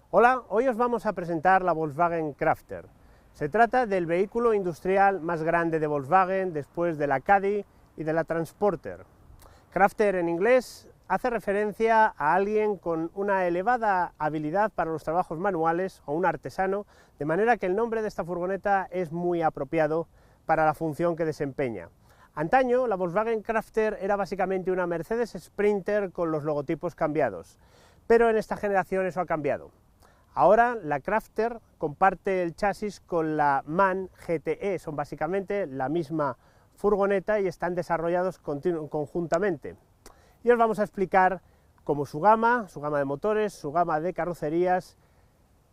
Hola, hoy os vamos a presentar la Volkswagen Crafter. Se trata del vehículo industrial más grande de Volkswagen después de la Caddy y de la Transporter. Crafter en inglés hace referencia a alguien con una elevada habilidad para los trabajos manuales o un artesano, de manera que el nombre de esta furgoneta es muy apropiado para la función que desempeña. Antaño la Volkswagen Crafter era básicamente una Mercedes Sprinter con los logotipos cambiados, pero en esta generación eso ha cambiado. Ahora la Crafter comparte el chasis con la MAN GTE, son básicamente la misma furgoneta y están desarrollados conjuntamente. Y os vamos a explicar cómo su gama de motores, su gama de carrocerías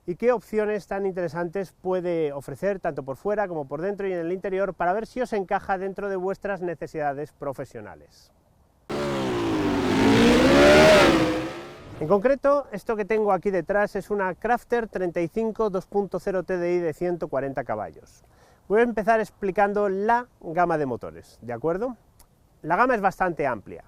y qué opciones tan interesantes puede ofrecer tanto por fuera como por dentro y en el interior para ver si os encaja dentro de vuestras necesidades profesionales. En concreto, esto que tengo aquí detrás es una Crafter 35 2.0 TDI de 140 caballos. Voy a empezar explicando la gama de motores, ¿de acuerdo? La gama es bastante amplia.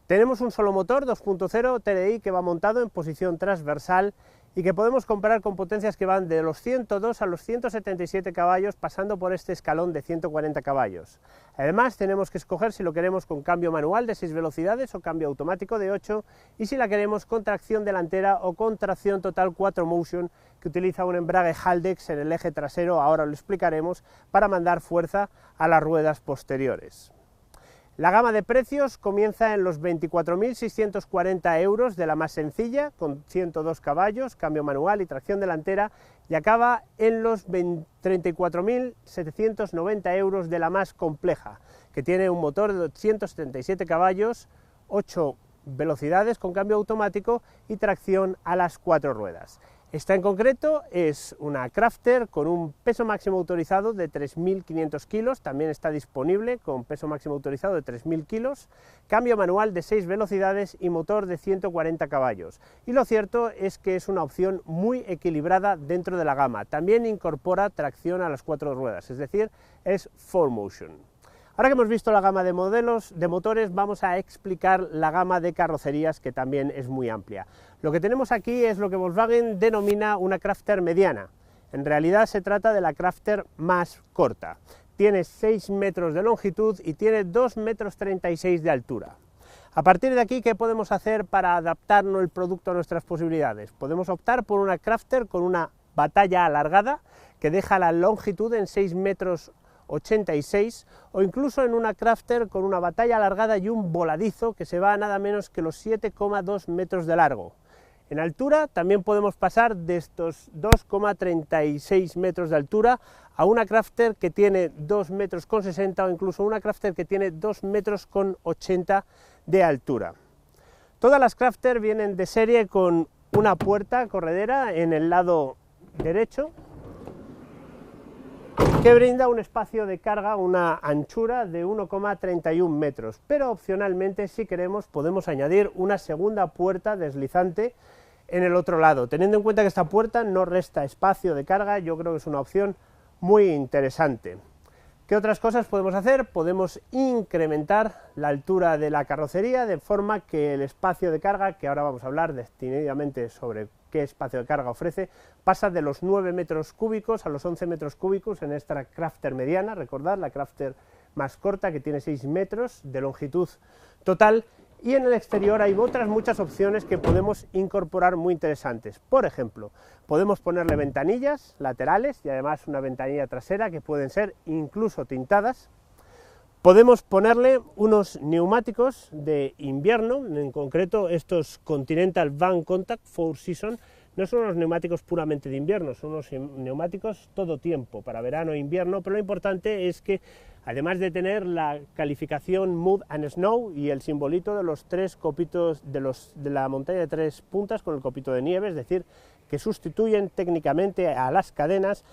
Tenemos un solo motor 2.0 TDI que va montado en posición transversal y que podemos comprar con potencias que van de los 102 a los 177 caballos, pasando por este escalón de 140 caballos. Además, tenemos que escoger si lo queremos con cambio manual de 6 velocidades o cambio automático de 8, y si la queremos con tracción delantera o con tracción total 4Motion, que utiliza un embrague Haldex en el eje trasero, ahora lo explicaremos, para mandar fuerza a las ruedas posteriores. La gama de precios comienza en los 24.640 euros de la más sencilla, con 102 caballos, cambio manual y tracción delantera, y acaba en los 34.790 euros de la más compleja, que tiene un motor de 177 caballos, 8 velocidades con cambio automático y tracción a las 4 ruedas. Esta en concreto es una Crafter con un peso máximo autorizado de 3.500 kilos, también está disponible con peso máximo autorizado de 3.000 kilos, cambio manual de 6 velocidades y motor de 140 caballos. Y lo cierto es que es una opción muy equilibrada dentro de la gama, también incorpora tracción a las 4 ruedas, es decir, es 4Motion. Ahora que hemos visto la gama de modelos de motores, vamos a explicar la gama de carrocerías, que también es muy amplia. Lo que tenemos aquí es lo que Volkswagen denomina una Crafter mediana. En realidad se trata de la Crafter más corta. Tiene 6 metros de longitud y tiene 2,36 metros de altura. A partir de aquí, ¿qué podemos hacer para adaptarnos el producto a nuestras posibilidades? Podemos optar por una Crafter con una batalla alargada, que deja la longitud en 6,86 metros, o incluso en una Crafter con una batalla alargada y un voladizo que se va a nada menos que los 7,2 metros de largo. En altura también podemos pasar de estos 2,36 metros de altura a una Crafter que tiene 2,60 metros o incluso una Crafter que tiene 2,80 metros de altura. Todas las Crafter vienen de serie con una puerta corredera en el lado derecho, que brinda un espacio de carga, una anchura de 1,31 metros, pero opcionalmente, si queremos, podemos añadir una segunda puerta deslizante en el otro lado. Teniendo en cuenta que esta puerta no resta espacio de carga, yo creo que es una opción muy interesante. ¿Qué otras cosas podemos hacer? Podemos incrementar la altura de la carrocería de forma que el espacio de carga, que ahora vamos a hablar detenidamente sobre qué espacio de carga ofrece, pasa de los 9 metros cúbicos a los 11 metros cúbicos en esta Crafter mediana. Recordad, la Crafter más corta, que tiene 6 metros de longitud total, y en el exterior hay otras muchas opciones que podemos incorporar muy interesantes. Por ejemplo, podemos ponerle ventanillas laterales y además una ventanilla trasera que pueden ser incluso tintadas. Podemos ponerle unos neumáticos de invierno, en concreto estos Continental Van Contact 4Season. No son unos neumáticos puramente de invierno, son unos neumáticos todo tiempo, para verano e invierno, pero lo importante es que, además de tener la calificación Mud and Snow y el simbolito de los 3 copitos de la montaña de 3 puntas con el copito de nieve, es decir, que sustituyen técnicamente a las cadenas,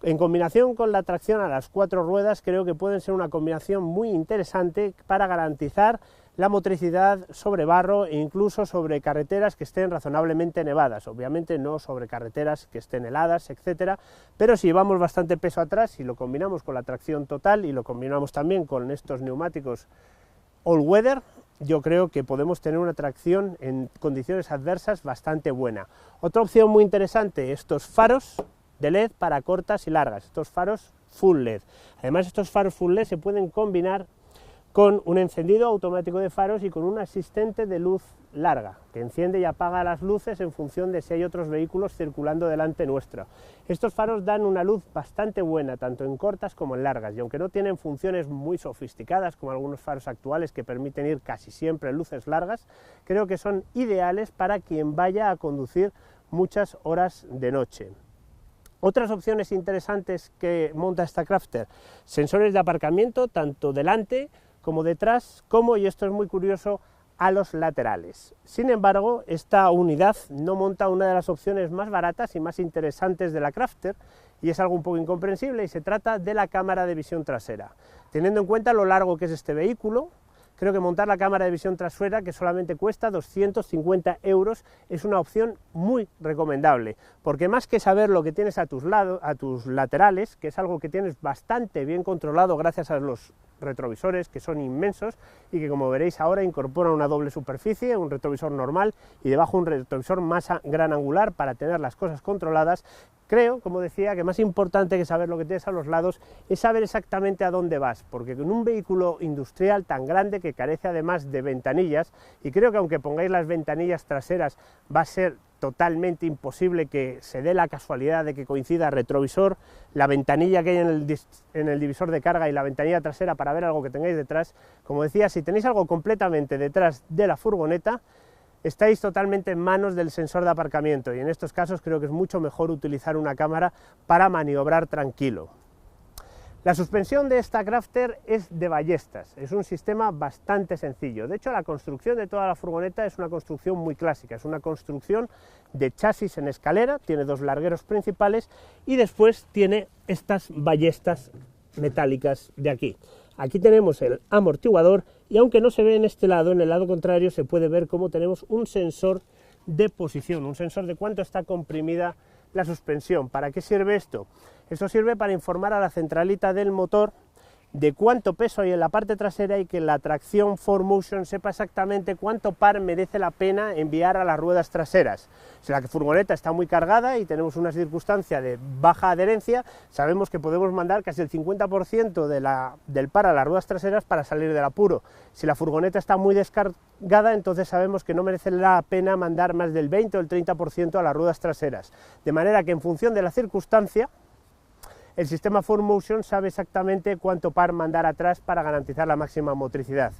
en combinación con la tracción a las 4 ruedas, creo que pueden ser una combinación muy interesante para garantizar la motricidad sobre barro e incluso sobre carreteras que estén razonablemente nevadas, obviamente no sobre carreteras que estén heladas, etcétera, pero si llevamos bastante peso atrás y lo combinamos con la tracción total y lo combinamos también con estos neumáticos all weather, yo creo que podemos tener una tracción en condiciones adversas bastante buena. Otra opción muy interesante, estos faros de LED para cortas y largas, estos faros full LED. Además, estos faros full LED se pueden combinar con un encendido automático de faros y con un asistente de luz larga, que enciende y apaga las luces en función de si hay otros vehículos circulando delante nuestro. Estos faros dan una luz bastante buena, tanto en cortas como en largas, y aunque no tienen funciones muy sofisticadas, como algunos faros actuales que permiten ir casi siempre en luces largas, creo que son ideales para quien vaya a conducir muchas horas de noche. Otras opciones interesantes que monta esta Crafter, sensores de aparcamiento, tanto delante como detrás, como, y esto es muy curioso, a los laterales. Sin embargo, esta unidad no monta una de las opciones más baratas y más interesantes de la Crafter, y es algo un poco incomprensible, y se trata de la cámara de visión trasera. Teniendo en cuenta lo largo que es este vehículo, creo que montar la cámara de visión trasera, que solamente cuesta 250 €, es una opción muy recomendable, porque más que saber lo que tienes a tus laterales, que es algo que tienes bastante bien controlado gracias a los retrovisores, que son inmensos y que, como veréis ahora, incorporan una doble superficie, un retrovisor normal y debajo un retrovisor más gran angular para tener las cosas controladas. Creo, como decía, que más importante que saber lo que tienes a los lados es saber exactamente a dónde vas, porque con un vehículo industrial tan grande, que carece además de ventanillas, y creo que aunque pongáis las ventanillas traseras va a ser totalmente imposible que se dé la casualidad de que coincida retrovisor, la ventanilla que hay en el divisor de carga y la ventanilla trasera para ver algo que tengáis detrás. Como decía, si tenéis algo completamente detrás de la furgoneta, estáis totalmente en manos del sensor de aparcamiento, y en estos casos creo que es mucho mejor utilizar una cámara para maniobrar tranquilo. La suspensión de esta Crafter es de ballestas, es un sistema bastante sencillo. De hecho, la construcción de toda la furgoneta es una construcción muy clásica, es una construcción de chasis en escalera, tiene dos largueros principales y después tiene estas ballestas metálicas de aquí. Aquí tenemos el amortiguador y, aunque no se ve en este lado, en el lado contrario se puede ver cómo tenemos un sensor de posición, un sensor de cuánto está comprimida la suspensión. ¿Para qué sirve esto? Esto sirve para informar a la centralita del motor de cuánto peso hay en la parte trasera y que la tracción 4Motion sepa exactamente cuánto par merece la pena enviar a las ruedas traseras. Si la furgoneta está muy cargada y tenemos una circunstancia de baja adherencia, sabemos que podemos mandar casi el 50% del par a las ruedas traseras para salir del apuro. Si la furgoneta está muy descargada, entonces sabemos que no merece la pena mandar más del 20 o el 30% a las ruedas traseras. De manera que, en función de la circunstancia, el sistema 4Motion sabe exactamente cuánto par mandar atrás para garantizar la máxima motricidad.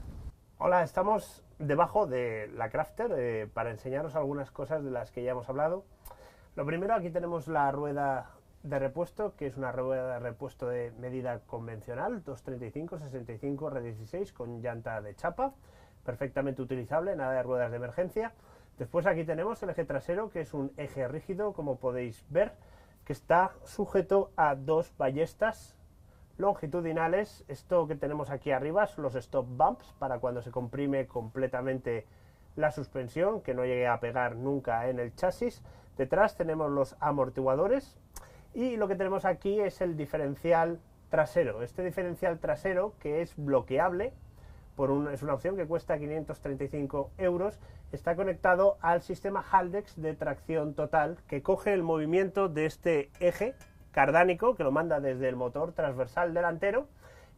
Hola, estamos debajo de la Crafter para enseñaros algunas cosas de las que ya hemos hablado. Lo primero, aquí tenemos la rueda de repuesto, que es una rueda de repuesto de medida convencional, 235/65 R16 con llanta de chapa, perfectamente utilizable, nada de ruedas de emergencia. Después aquí tenemos el eje trasero, que es un eje rígido, como podéis ver, que está sujeto a dos ballestas longitudinales. Esto que tenemos aquí arriba son los stop bumps, para cuando se comprime completamente la suspensión, que no llegue a pegar nunca en el chasis. Detrás tenemos los amortiguadores y lo que tenemos aquí es el diferencial trasero. Este diferencial trasero, que es bloqueable, es una opción que cuesta 535 €, está conectado al sistema Haldex de tracción total, que coge el movimiento de este eje cardánico, que lo manda desde el motor transversal delantero,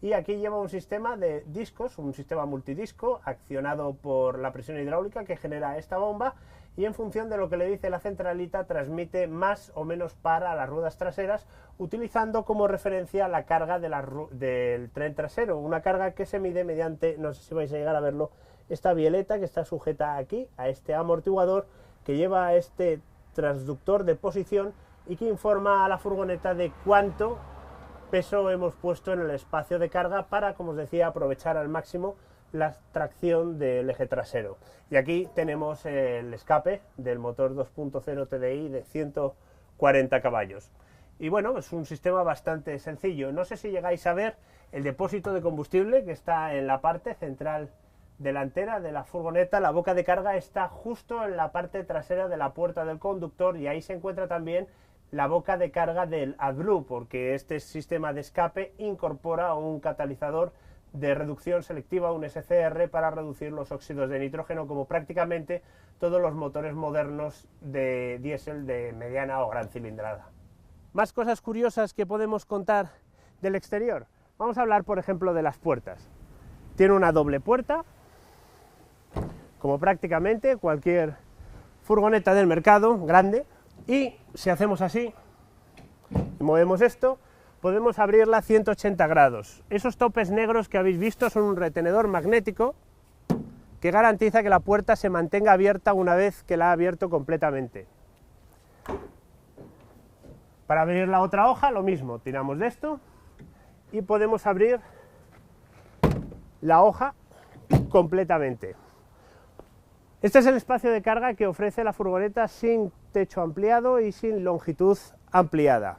y aquí lleva un sistema de discos, un sistema multidisco accionado por la presión hidráulica que genera esta bomba, y en función de lo que le dice la centralita transmite más o menos par a las ruedas traseras, utilizando como referencia la carga del tren trasero, una carga que se mide mediante, no sé si vais a llegar a verlo, esta bieleta que está sujeta aquí a este amortiguador, que lleva este transductor de posición y que informa a la furgoneta de cuánto peso hemos puesto en el espacio de carga para, como os decía, aprovechar al máximo la tracción del eje trasero. Y aquí tenemos el escape del motor 2.0 TDI de 140 caballos. Y bueno, es un sistema bastante sencillo. No sé si llegáis a ver el depósito de combustible que está en la parte central delantera de la furgoneta. La boca de carga está justo en la parte trasera de la puerta del conductor, y ahí se encuentra también la boca de carga del AdBlue, porque este sistema de escape incorpora un catalizador de reducción selectiva, un SCR, para reducir los óxidos de nitrógeno, como prácticamente todos los motores modernos de diésel de mediana o gran cilindrada. Más cosas curiosas que podemos contar del exterior. Vamos a hablar, por ejemplo, de las puertas. Tiene una doble puerta, como prácticamente cualquier furgoneta del mercado grande, y si hacemos así y movemos esto, podemos abrirla a 180 grados. Esos topes negros que habéis visto son un retenedor magnético que garantiza que la puerta se mantenga abierta una vez que la ha abierto completamente. Para abrir la otra hoja, lo mismo, tiramos de esto y podemos abrir la hoja completamente. Este es el espacio de carga que ofrece la furgoneta sin techo ampliado y sin longitud ampliada.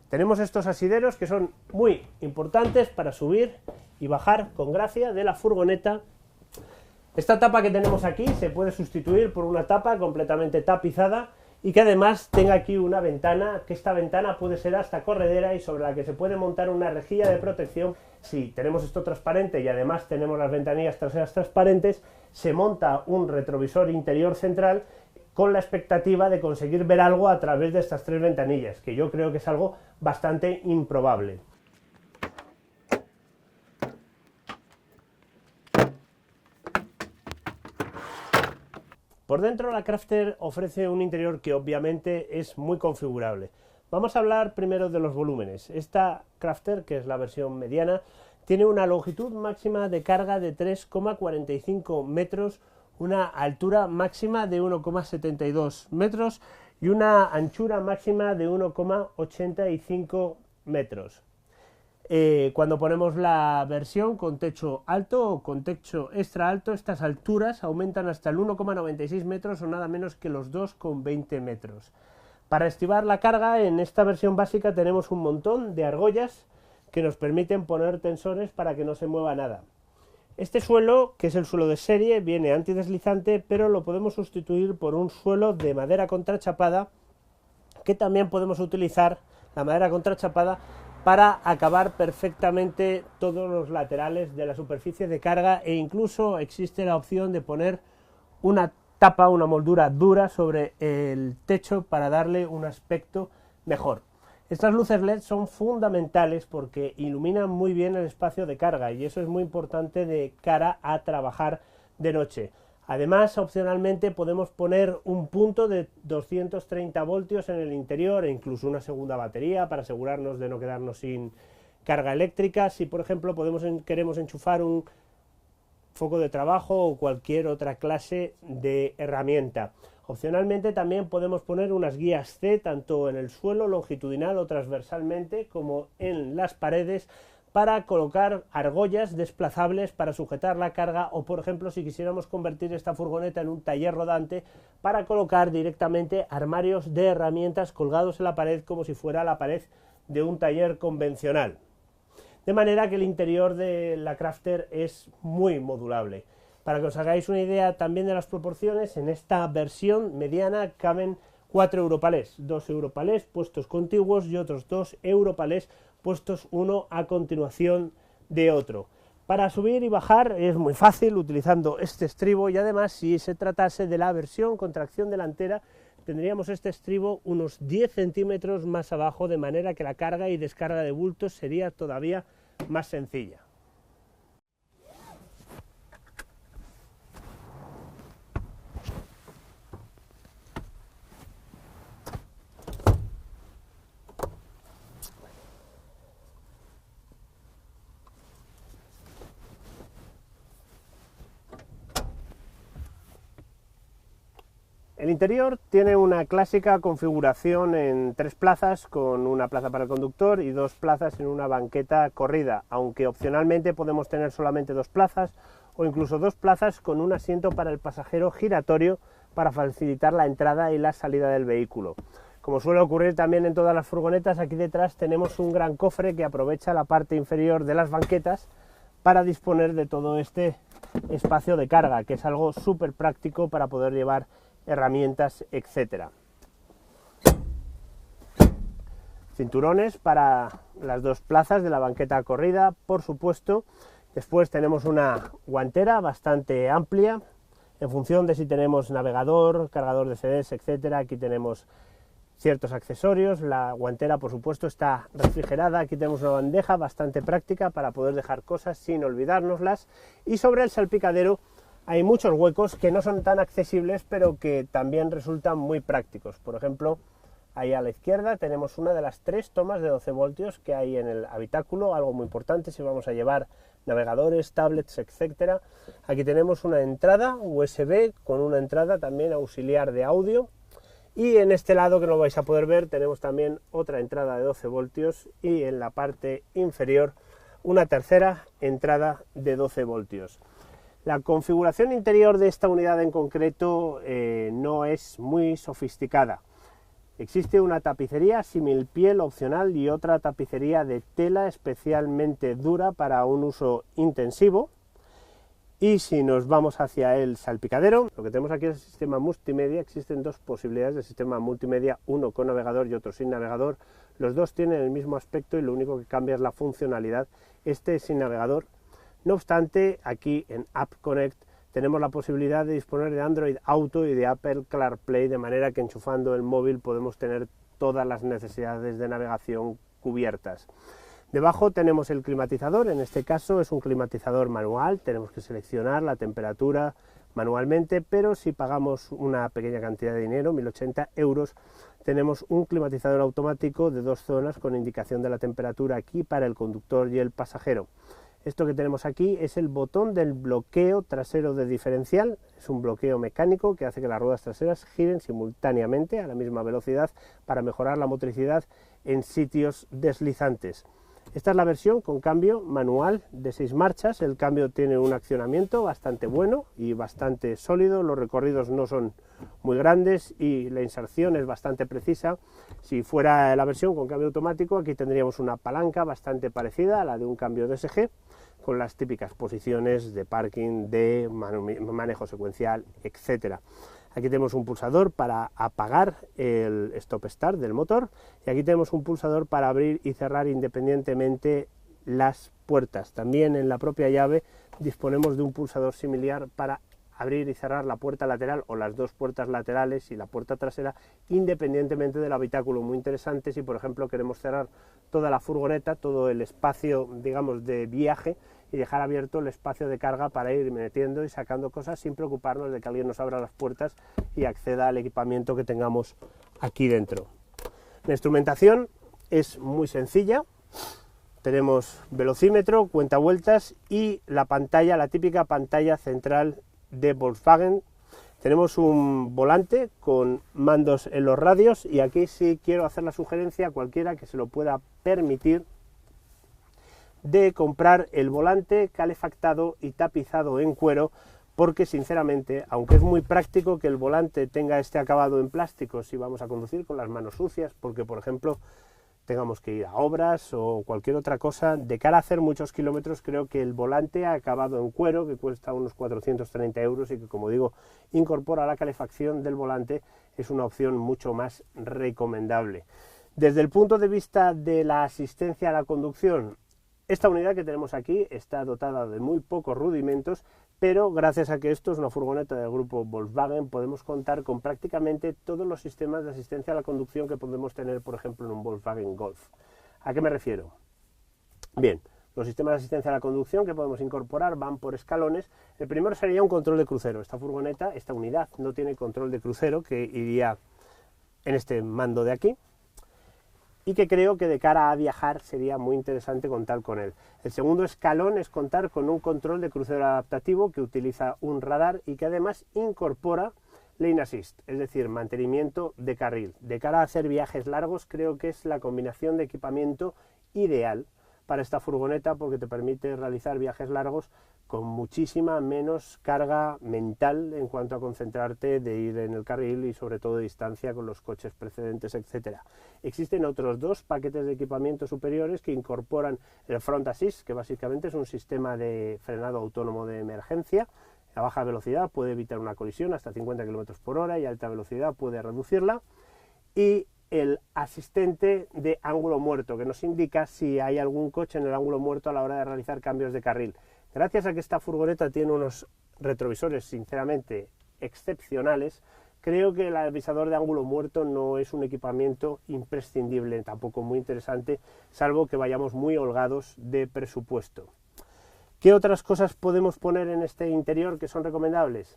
Tenemos estos asideros que son muy importantes para subir y bajar con gracia de la furgoneta. Esta tapa que tenemos aquí se puede sustituir por una tapa completamente tapizada y que además tenga aquí una ventana, que esta ventana puede ser hasta corredera y sobre la que se puede montar una rejilla de protección. Si tenemos esto transparente y además tenemos las ventanillas traseras transparentes, se monta un retrovisor interior central con la expectativa de conseguir ver algo a través de estas tres ventanillas, que yo creo que es algo bastante improbable. Por dentro la Crafter ofrece un interior que obviamente es muy configurable. Vamos a hablar primero de los volúmenes. Esta Crafter, que es la versión mediana, tiene una longitud máxima de carga de 3,45 metros, una altura máxima de 1,72 metros y una anchura máxima de 1,85 metros. Cuando ponemos la versión con techo alto o con techo extra alto, estas alturas aumentan hasta el 1,96 metros o nada menos que los 2,20 metros. Para estivar la carga, en esta versión básica tenemos un montón de argollas que nos permiten poner tensores para que no se mueva nada. Este suelo, que es el suelo de serie, viene antideslizante, pero lo podemos sustituir por un suelo de madera contrachapada, que también podemos utilizar la madera contrachapada para acabar perfectamente todos los laterales de la superficie de carga, e incluso existe la opción de poner una tapa, una moldura dura sobre el techo para darle un aspecto mejor. Estas luces LED son fundamentales porque iluminan muy bien el espacio de carga y eso es muy importante de cara a trabajar de noche. Además, opcionalmente podemos poner un punto de 230 voltios en el interior e incluso una segunda batería para asegurarnos de no quedarnos sin carga eléctrica. Si, por ejemplo, queremos enchufar un foco de trabajo o cualquier otra clase de herramienta. Opcionalmente también podemos poner unas guías C tanto en el suelo longitudinal o transversalmente como en las paredes para colocar argollas desplazables para sujetar la carga, o por ejemplo si quisiéramos convertir esta furgoneta en un taller rodante, para colocar directamente armarios de herramientas colgados en la pared como si fuera la pared de un taller convencional. De manera que el interior de la Crafter es muy modulable. Para que os hagáis una idea también de las proporciones, en esta versión mediana caben 4 europalés, 2 europalés puestos contiguos y otros 2 europalés puestos uno a continuación de otro. Para subir y bajar es muy fácil utilizando este estribo, y además si se tratase de la versión con tracción delantera tendríamos este estribo unos 10 centímetros más abajo, de manera que la carga y descarga de bultos sería todavía más sencilla. El interior tiene una clásica configuración en 3 plazas, con una plaza para el conductor y 2 plazas en una banqueta corrida, aunque opcionalmente podemos tener solamente 2 plazas o incluso 2 plazas con un asiento para el pasajero giratorio para facilitar la entrada y la salida del vehículo. Como suele ocurrir también en todas las furgonetas, aquí detrás tenemos un gran cofre que aprovecha la parte inferior de las banquetas para disponer de todo este espacio de carga, que es algo súper práctico para poder llevar herramientas, etcétera. Cinturones para las 2 plazas de la banqueta corrida, por supuesto, Después tenemos una guantera bastante amplia, en función de si tenemos navegador, cargador de CDs, etcétera. Aquí tenemos ciertos accesorios. La guantera, por supuesto, está refrigerada. Aquí tenemos una bandeja bastante práctica para poder dejar cosas sin olvidárnoslas. Y sobre el salpicadero hay muchos huecos que no son tan accesibles, pero que también resultan muy prácticos. Por ejemplo, ahí a la izquierda tenemos una de las 3 tomas de 12 voltios que hay en el habitáculo, algo muy importante si vamos a llevar navegadores, tablets, etcétera. Aquí tenemos una entrada USB con una entrada también auxiliar de audio. Y en este lado, que no lo vais a poder ver, tenemos también otra entrada de 12 voltios y en la parte inferior una tercera entrada de 12 voltios. La configuración interior de esta unidad en concreto no es muy sofisticada. Existe una tapicería símil piel opcional y otra tapicería de tela especialmente dura para un uso intensivo. Y si nos vamos hacia el salpicadero, lo que tenemos aquí es el sistema multimedia. Existen 2 posibilidades de sistema multimedia, uno con navegador y otro sin navegador. Los dos tienen el mismo aspecto y lo único que cambia es la funcionalidad. Este es sin navegador. No obstante, aquí en App Connect tenemos la posibilidad de disponer de Android Auto y de Apple CarPlay, de manera que enchufando el móvil podemos tener todas las necesidades de navegación cubiertas. Debajo tenemos el climatizador. En este caso es un climatizador manual, tenemos que seleccionar la temperatura manualmente, pero si pagamos una pequeña cantidad de dinero, 1080 euros, tenemos un climatizador automático de 2 zonas con indicación de la temperatura aquí para el conductor y el pasajero. Esto que tenemos aquí es el botón del bloqueo trasero de diferencial. Es un bloqueo mecánico que hace que las ruedas traseras giren simultáneamente a la misma velocidad para mejorar la motricidad en sitios deslizantes. Esta es la versión con cambio manual de 6 marchas. El cambio tiene un accionamiento bastante bueno y bastante sólido. Los recorridos no son muy grandes y la inserción es bastante precisa. Si fuera la versión con cambio automático, aquí tendríamos una palanca bastante parecida a la de un cambio DSG, con las típicas posiciones de parking, de manejo secuencial, etcétera. Aquí tenemos un pulsador para apagar el stop-start del motor y aquí tenemos un pulsador para abrir y cerrar independientemente las puertas. También en la propia llave disponemos de un pulsador similar para abrir y cerrar la puerta lateral o las 2 puertas laterales y la puerta trasera independientemente del habitáculo. Muy interesante si, por ejemplo, queremos cerrar toda la furgoneta, todo el espacio, digamos, de viaje y dejar abierto el espacio de carga para ir metiendo y sacando cosas sin preocuparnos de que alguien nos abra las puertas y acceda al equipamiento que tengamos aquí dentro. La instrumentación es muy sencilla. Tenemos velocímetro, cuentavueltas y la pantalla, la típica pantalla central de Volkswagen. Tenemos un volante con mandos en los radios y aquí sí quiero hacer la sugerencia a cualquiera que se lo pueda permitir de comprar el volante calefactado y tapizado en cuero, porque sinceramente, aunque es muy práctico que el volante tenga este acabado en plástico si vamos a conducir con las manos sucias, porque por ejemplo tengamos que ir a obras o cualquier otra cosa, de cara a hacer muchos kilómetros, creo que el volante acabado en cuero, que cuesta unos 430 euros y que, como digo, incorpora la calefacción del volante, es una opción mucho más recomendable. Desde el punto de vista de la asistencia a la conducción, esta unidad que tenemos aquí está dotada de muy pocos rudimentos, pero gracias a que esto es una furgoneta del grupo Volkswagen, podemos contar con prácticamente todos los sistemas de asistencia a la conducción que podemos tener, por ejemplo, en un Volkswagen Golf. ¿A qué me refiero? Bien, los sistemas de asistencia a la conducción que podemos incorporar van por escalones. El primero sería un control de crucero. Esta furgoneta, esta unidad, no tiene control de crucero, que iría en este mando de aquí, y que creo que de cara a viajar sería muy interesante contar con él. El segundo escalón es contar con un control de crucero adaptativo que utiliza un radar y que además incorpora Lane Assist, es decir, mantenimiento de carril. De cara a hacer viajes largos, creo que es la combinación de equipamiento ideal para esta furgoneta, porque te permite realizar viajes largos con muchísima menos carga mental en cuanto a concentrarte de ir en el carril y sobre todo de distancia con los coches precedentes, etc. Existen otros 2 paquetes de equipamiento superiores que incorporan el Front Assist, que básicamente es un sistema de frenado autónomo de emergencia. A baja velocidad puede evitar una colisión hasta 50 km por hora y a alta velocidad puede reducirla. Y el asistente de ángulo muerto, que nos indica si hay algún coche en el ángulo muerto a la hora de realizar cambios de carril. Gracias a que esta furgoneta tiene unos retrovisores sinceramente excepcionales, creo que el avisador de ángulo muerto no es un equipamiento imprescindible, tampoco muy interesante, salvo que vayamos muy holgados de presupuesto. ¿Qué otras cosas podemos poner en este interior que son recomendables?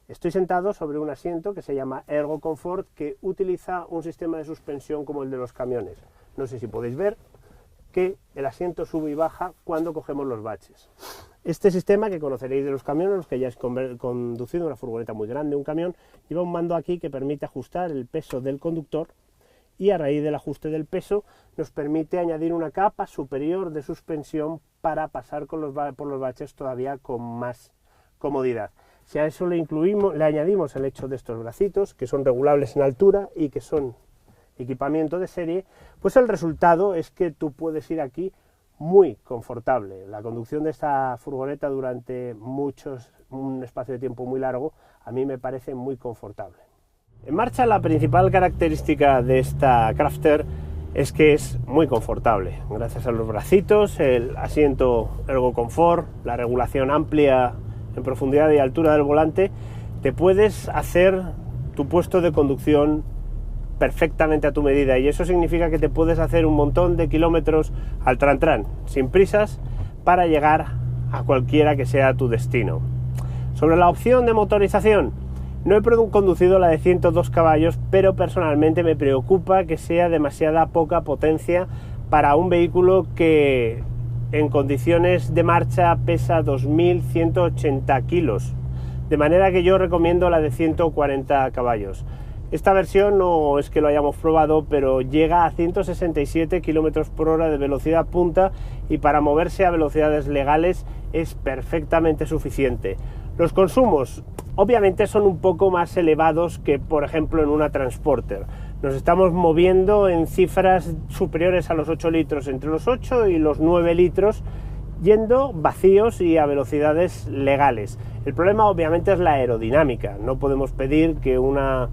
Estoy sentado sobre un asiento que se llama Ergo Comfort, que utiliza un sistema de suspensión como el de los camiones. No sé si podéis ver que el asiento sube y baja cuando cogemos los baches. Este sistema, que conoceréis de los camiones, los que hayáis conducido una furgoneta muy grande, un camión, lleva un mando aquí que permite ajustar el peso del conductor, y a raíz del ajuste del peso nos permite añadir una capa superior de suspensión para pasar por los baches todavía con más comodidad. Si a eso le añadimos el hecho de estos bracitos, que son regulables en altura y que son equipamiento de serie, pues el resultado es que tú puedes ir aquí muy confortable. La conducción de esta furgoneta durante un espacio de tiempo muy largo a mí me parece muy confortable. En marcha, la principal característica de esta Crafter es que es muy confortable, gracias a los bracitos, el asiento Ergo Comfort, la regulación amplia en profundidad y altura del volante. Te puedes hacer tu puesto de conducción perfectamente a tu medida, y eso significa que te puedes hacer un montón de kilómetros al tran, sin prisas, para llegar a cualquiera que sea tu destino. Sobre la opción de motorización, no he conducido la de 102 caballos, pero personalmente me preocupa que sea demasiada poca potencia para un vehículo que en condiciones de marcha pesa 2.180 kilos, de manera que yo recomiendo la de 140 caballos. Esta versión no es que lo hayamos probado, pero llega a 167 km por hora de velocidad punta, y para moverse a velocidades legales es perfectamente suficiente. Los consumos obviamente son un poco más elevados que, por ejemplo, en una Transporter. Nos estamos moviendo en cifras superiores a los 8 litros, entre los 8 y los 9 litros, yendo vacíos y a velocidades legales. El problema obviamente es la aerodinámica. No podemos pedir que una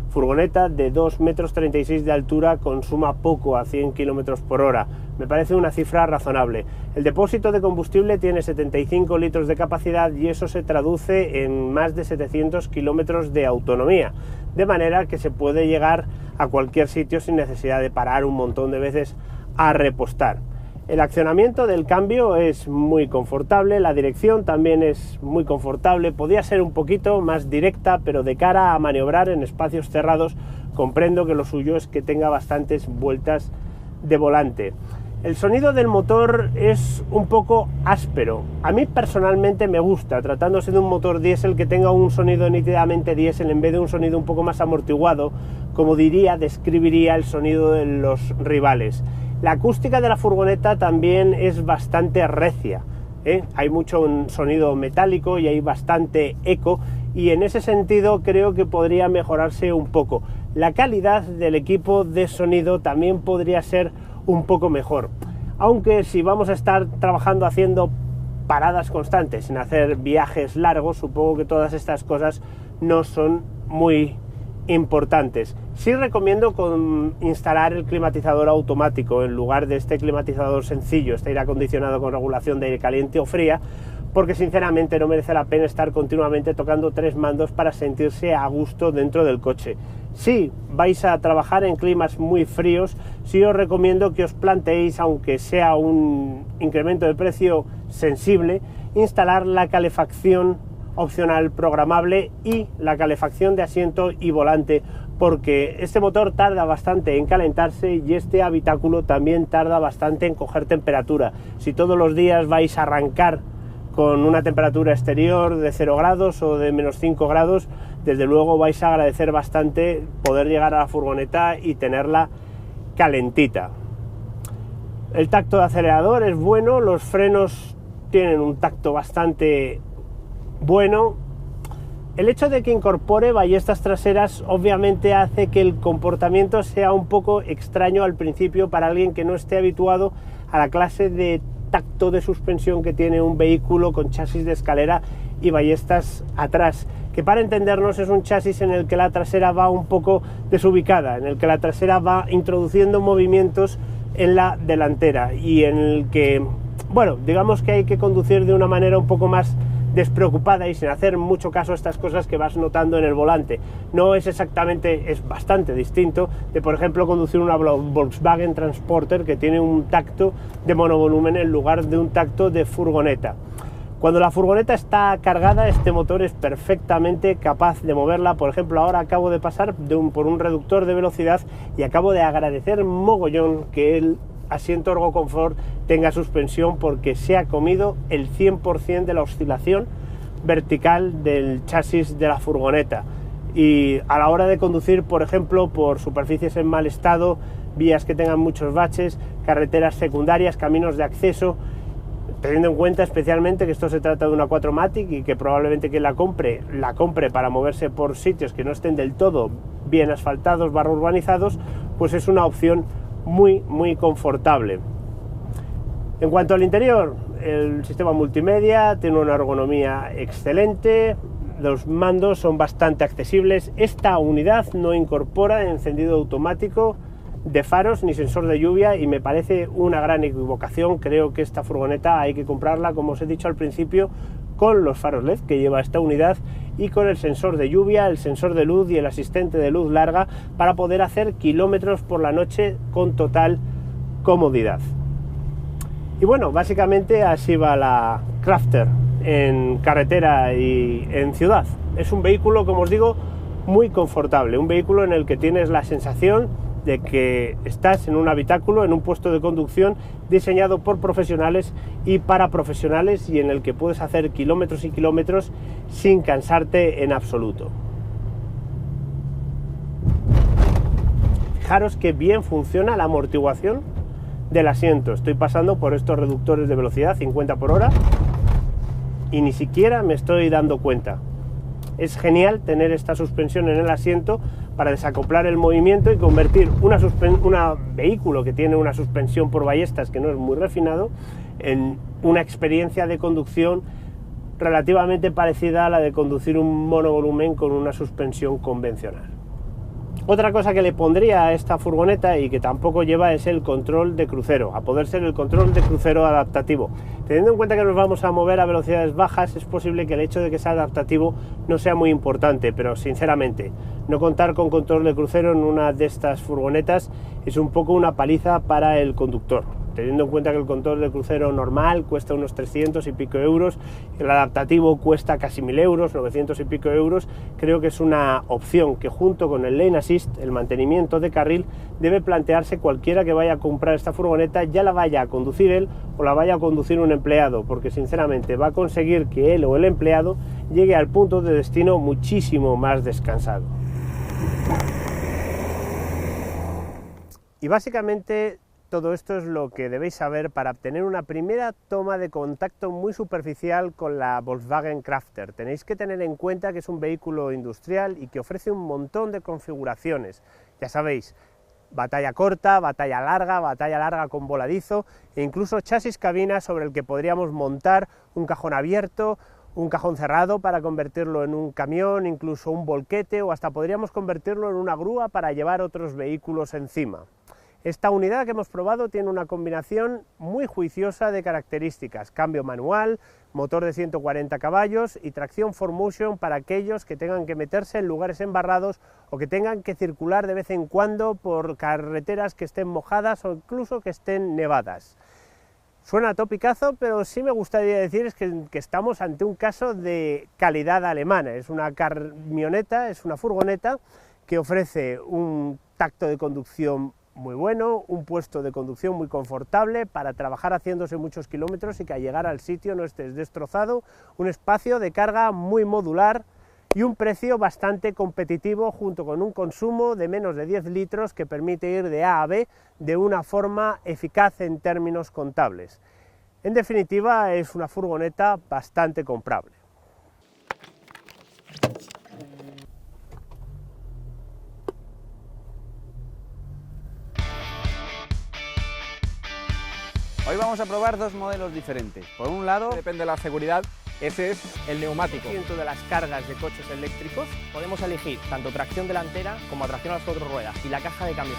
furgoneta de 2,36 m de altura consuma poco a 100 km por hora. Me parece una cifra razonable. El depósito de combustible tiene 75 litros de capacidad, y eso se traduce en más de 700 kilómetros de autonomía, de manera que se puede llegar a cualquier sitio sin necesidad de parar un montón de veces a repostar. El accionamiento del cambio es muy confortable, la dirección también es muy confortable, podría ser un poquito más directa, pero de cara a maniobrar en espacios cerrados comprendo que lo suyo es que tenga bastantes vueltas de volante. El sonido del motor es un poco áspero. A mí personalmente me gusta, tratándose de un motor diésel, que tenga un sonido nítidamente diésel en vez de un sonido un poco más amortiguado, como describiría el sonido de los rivales. La acústica de la furgoneta también es bastante recia, hay mucho sonido metálico y hay bastante eco, y en ese sentido creo que podría mejorarse un poco. La calidad del equipo de sonido también podría ser un poco mejor, aunque si vamos a estar trabajando haciendo paradas constantes, sin hacer viajes largos, supongo que todas estas cosas no son muy importantes. Sí recomiendo instalar el climatizador automático en lugar de este climatizador sencillo, este aire acondicionado con regulación de aire caliente o fría, porque sinceramente no merece la pena estar continuamente tocando 3 mandos para sentirse a gusto dentro del coche. Si vais a trabajar en climas muy fríos, sí os recomiendo que os planteéis, aunque sea un incremento de precio sensible, instalar la calefacción opcional programable y la calefacción de asiento y volante, porque este motor tarda bastante en calentarse y este habitáculo también tarda bastante en coger temperatura. Si todos los días vais a arrancar con una temperatura exterior de 0 grados o de menos 5 grados, desde luego vais a agradecer bastante poder llegar a la furgoneta y tenerla calentita. El tacto de acelerador es bueno, los frenos tienen un tacto bastante bueno. El hecho de que incorpore ballestas traseras obviamente hace que el comportamiento sea un poco extraño al principio para alguien que no esté habituado a la clase de tacto de suspensión que tiene un vehículo con chasis de escalera y ballestas atrás, que para entendernos es un chasis en el que la trasera va un poco desubicada, en el que la trasera va introduciendo movimientos en la delantera y en el que, bueno, digamos que hay que conducir de una manera un poco más despreocupada y sin hacer mucho caso a estas cosas que vas notando en el volante. No es exactamente, es bastante distinto de, por ejemplo, conducir una Volkswagen Transporter que tiene un tacto de monovolumen en lugar de un tacto de furgoneta. Cuando la furgoneta está cargada, este motor es perfectamente capaz de moverla. Por ejemplo, ahora acabo de pasar por un reductor de velocidad y acabo de agradecer mogollón que el asiento Ergo Comfort tenga suspensión, porque se ha comido el 100% de la oscilación vertical del chasis de la furgoneta. Y a la hora de conducir, por ejemplo, por superficies en mal estado, vías que tengan muchos baches, carreteras secundarias, caminos de acceso, teniendo en cuenta especialmente que esto se trata de una 4MATIC y que probablemente quien la compre para moverse por sitios que no estén del todo bien asfaltados / urbanizados, pues es una opción muy confortable. En cuanto al interior, el sistema multimedia tiene una ergonomía excelente, los mandos son bastante accesibles. Esta unidad no incorpora encendido automático de faros ni sensor de lluvia y me parece una gran equivocación. Creo que esta furgoneta hay que comprarla, como os he dicho al principio, con los faros LED que lleva esta unidad y con el sensor de lluvia, el sensor de luz y el asistente de luz larga para poder hacer kilómetros por la noche con total comodidad. Y bueno, básicamente así va la Crafter en carretera y en ciudad. Es un vehículo, como os digo, muy confortable, un vehículo en el que tienes la sensación de que estás en un habitáculo, en un puesto de conducción diseñado por profesionales y para profesionales, y en el que puedes hacer kilómetros y kilómetros sin cansarte en absoluto. Fijaros que bien funciona la amortiguación del asiento. Estoy pasando por estos reductores de velocidad 50 por hora y ni siquiera me estoy dando cuenta. Es genial tener esta suspensión en el asiento para desacoplar el movimiento y convertir un vehículo que tiene una suspensión por ballestas que no es muy refinado en una experiencia de conducción relativamente parecida a la de conducir un monovolumen con una suspensión convencional. Otra cosa que le pondría a esta furgoneta y que tampoco lleva es el control de crucero, a poder ser el control de crucero adaptativo. Teniendo en cuenta que nos vamos a mover a velocidades bajas, es posible que el hecho de que sea adaptativo no sea muy importante, pero sinceramente, no contar con control de crucero en una de estas furgonetas es un poco una paliza para el conductor. Teniendo en cuenta que el control de crucero normal cuesta unos 300 y pico euros, el adaptativo cuesta casi 1000 euros, 900 y pico euros, creo que es una opción que junto con el Lane Assist, el mantenimiento de carril, debe plantearse cualquiera que vaya a comprar esta furgoneta, ya la vaya a conducir él o la vaya a conducir un empleado, porque sinceramente va a conseguir que él o el empleado llegue al punto de destino muchísimo más descansado. Y básicamente todo esto es lo que debéis saber para obtener una primera toma de contacto muy superficial con la Volkswagen Crafter. Tenéis que tener en cuenta que es un vehículo industrial y que ofrece un montón de configuraciones. Ya sabéis, batalla corta, batalla larga con voladizo e incluso chasis cabina sobre el que podríamos montar un cajón abierto, un cajón cerrado para convertirlo en un camión, incluso un volquete, o hasta podríamos convertirlo en una grúa para llevar otros vehículos encima. Esta unidad que hemos probado tiene una combinación muy juiciosa de características: cambio manual, motor de 140 caballos y tracción 4Motion para aquellos que tengan que meterse en lugares embarrados o que tengan que circular de vez en cuando por carreteras que estén mojadas o incluso que estén nevadas. Suena a topicazo, pero sí me gustaría decir que estamos ante un caso de calidad alemana. Es una camioneta, es una furgoneta que ofrece un tacto de conducción muy bueno, un puesto de conducción muy confortable para trabajar haciéndose muchos kilómetros y que al llegar al sitio no estés destrozado, un espacio de carga muy modular y un precio bastante competitivo, junto con un consumo de menos de 10 litros que permite ir de A a B de una forma eficaz en términos contables. En definitiva, es una furgoneta bastante comprable. Hoy vamos a probar dos modelos diferentes. Por un lado, depende de la seguridad, ese es el neumático. De las cargas de coches eléctricos podemos elegir tanto tracción delantera como tracción a las 4 ruedas y la caja de cambios.